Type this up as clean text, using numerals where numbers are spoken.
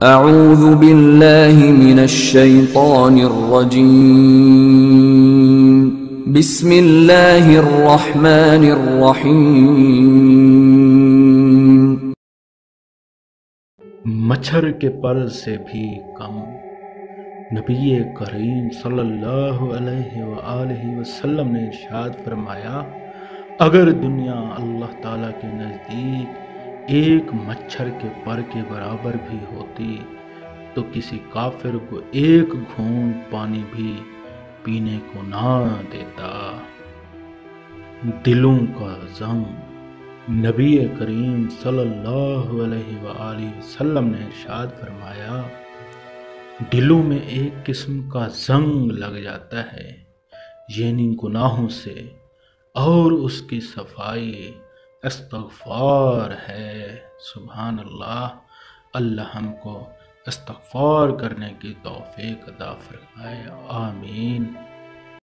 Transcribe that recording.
اعوذ باللہ من الشیطان الرجیم بسم اللہ الرحمن الرحیم۔ مچھر کے پر سے بھی کم، نبی کریم صلی اللہ علیہ وآلہ وسلم نے ارشاد فرمایا، اگر دنیا اللہ تعالیٰ کے نزدیک ایک مچھر کے پر کے برابر بھی ہوتی تو کسی کافر کو ایک گھونٹ پانی بھی پینے کو نہ دیتا۔ دلوں کا زنگ، نبی کریم صلی اللہ علیہ وآلہ وسلم نے ارشاد فرمایا، دلوں میں ایک قسم کا زنگ لگ جاتا ہے، یعنی گناہوں سے، اور اس کی صفائی استغفار ہے۔ سبحان اللہ، اللہ ہم کو استغفار کرنے کی توفیق عطا فرمائے، آمین۔